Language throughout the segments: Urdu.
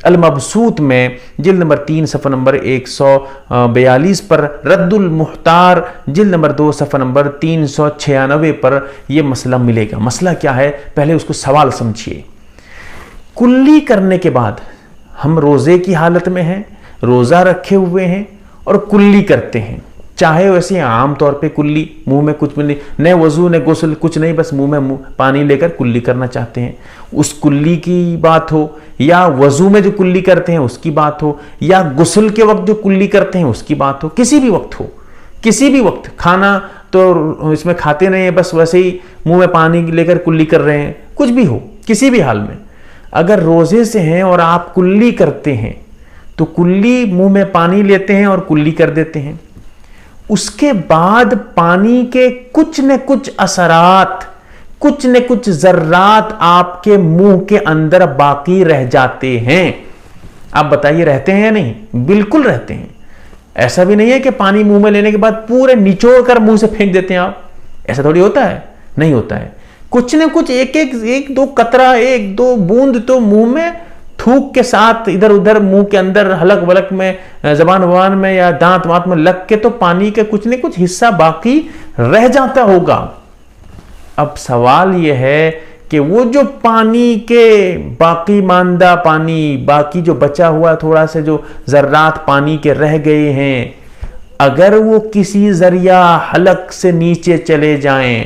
المبسوط میں جلد نمبر 3 صفحہ نمبر 142 پر، رد المحتار جلد نمبر 2 صفحہ نمبر 396 پر یہ مسئلہ ملے گا۔ مسئلہ کیا ہے؟ پہلے اس کو سوال سمجھیے۔ کلی کرنے کے بعد ہم روزے کی حالت میں ہیں، روزہ رکھے ہوئے ہیں اور کلی کرتے ہیں، چاہے ویسے عام طور پہ کلی، منہ میں کچھ بھی نہیں، نہ وضو نہ غسل، کچھ نہیں، بس منہ میں پانی لے کر کلی کرنا چاہتے ہیں، اس کلی کی بات ہو، یا وضو میں جو کلی کرتے ہیں اس کی بات ہو، یا غسل کے وقت جو کلی کرتے ہیں اس کی بات ہو، کسی بھی وقت ہو، کسی بھی وقت، کھانا تو اس میں کھاتے نہیں ہیں، بس ویسے ہی منہ میں پانی لے کر کلی کر رہے ہیں، کچھ بھی ہو، کسی بھی حال میں اگر روزے سے ہیں اور آپ کلی کرتے ہیں تو کلی منہ میں پانی لیتے ہیں اور کلی کر دیتے ہیں، اس کے بعد پانی کے کچھ نہ کچھ اثرات، کچھ نہ کچھ ذرات آپ کے منہ کے اندر باقی رہ جاتے ہیں۔ آپ بتائیے رہتے ہیں یا نہیں؟ بالکل رہتے ہیں۔ ایسا بھی نہیں ہے کہ پانی منہ میں لینے کے بعد پورے نچوڑ کر منہ سے پھینک دیتے ہیں آپ، ایسا تھوڑی ہوتا ہے، نہیں ہوتا ہے، کچھ نہ کچھ ایک دو قطرہ، ایک دو بوند تو منہ میں تھوک کے ساتھ ادھر ادھر منہ کے اندر حلق ولق میں، زبان میں یا دانت وانت میں لگ کے تو پانی کے کچھ نہ کچھ حصہ باقی رہ جاتا ہوگا۔ اب سوال یہ ہے کہ وہ جو پانی کے باقی ماندہ پانی، باقی جو بچا ہوا تھوڑا سے جو ذرات پانی کے رہ گئے ہیں، اگر وہ کسی ذریعہ حلق سے نیچے چلے جائیں،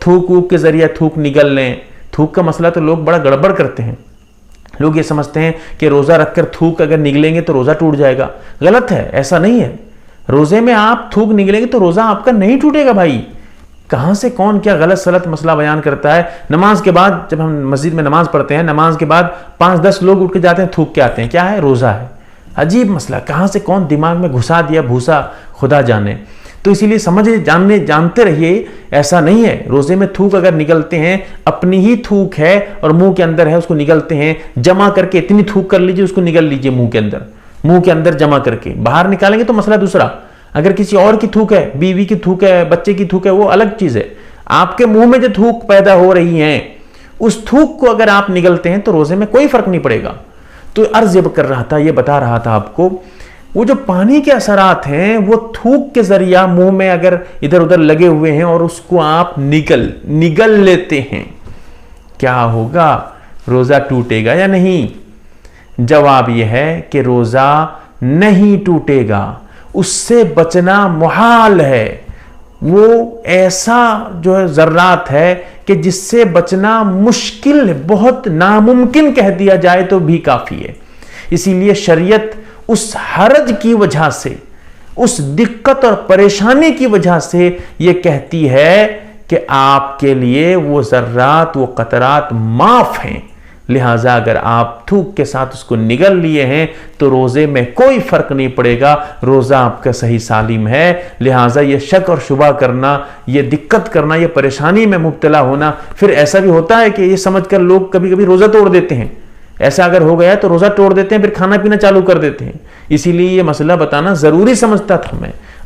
تھوک کے ذریعہ تھوک نگل لیں، تھوک کا مسئلہ تو لوگ بڑا گڑبڑ کرتے ہیں، لوگ یہ سمجھتے ہیں کہ روزہ رکھ کر تھوک اگر نگلیں گے تو روزہ ٹوٹ جائے گا، غلط ہے، ایسا نہیں ہے۔ روزے میں آپ تھوک نگلیں گے تو روزہ آپ کا نہیں ٹوٹے گا بھائی۔ کہاں سے کون کیا غلط سلط مسئلہ بیان کرتا ہے۔ نماز کے بعد جب ہم مسجد میں نماز پڑھتے ہیں، نماز کے بعد 5-10 لوگ اٹھ کے جاتے ہیں، تھوک کے آتے ہیں، کیا ہے؟ روزہ ہے۔ عجیب مسئلہ، کہاں سے کون دماغ میں گھسا دیا بھوسا، خدا جانے۔ تو اسی لیے جانتے رہیے، ایسا نہیں ہے۔ روزے میں تھوک اگر نگلتے ہیں، اپنی ہی تھوک ہے اور منہ کے اندر ہے، اس کو نگلتے ہیں، جمع کر کے اتنی تھوک کر لیجئے، اس کو نگل لیجئے منہ کے اندر جمع کر کے، باہر نکالیں گے تو مسئلہ دوسرا۔ اگر کسی اور کی تھوک ہے، بیوی کی تھوک ہے، بچے کی تھوک ہے، وہ الگ چیز ہے۔ آپ کے منہ میں جو تھوک پیدا ہو رہی ہیں، اس تھوک کو اگر آپ نگلتے ہیں تو روزے میں کوئی فرق نہیں پڑے گا۔ تو عرض یہ کر رہا تھا، یہ بتا رہا تھا آپ کو، وہ جو پانی کے اثرات ہیں وہ تھوک کے ذریعہ منہ میں اگر ادھر ادھر لگے ہوئے ہیں اور اس کو آپ نگل لیتے ہیں، کیا ہوگا؟ روزہ ٹوٹے گا یا نہیں؟ جواب یہ ہے کہ روزہ نہیں ٹوٹے گا، اس سے بچنا محال ہے۔ وہ ایسا جو ہے ذرات ہے کہ جس سے بچنا مشکل ہے، بہت ناممکن کہہ دیا جائے تو بھی کافی ہے۔ اسی لیے شریعت اس حرج کی وجہ سے، اس دقت اور پریشانی کی وجہ سے یہ کہتی ہے کہ آپ کے لیے وہ ذرات، وہ قطرات معاف ہیں، لہٰذا اگر آپ تھوک کے ساتھ اس کو نگل لیے ہیں تو روزے میں کوئی فرق نہیں پڑے گا، روزہ آپ کا صحیح سالم ہے۔ لہٰذا یہ شک اور شبہ کرنا، یہ دقت کرنا، یہ پریشانی میں مبتلا ہونا، پھر ایسا بھی ہوتا ہے کہ یہ سمجھ کر لوگ کبھی کبھی روزہ توڑ دیتے ہیں، ایسا اگر ہو گیا تو روزہ توڑ دیتے ہیں، پھر کھانا پینا چالو کر دیتے ہیں۔ اسی لیے یہ مسئلہ بتانا ضروری سمجھتا تھا میں۔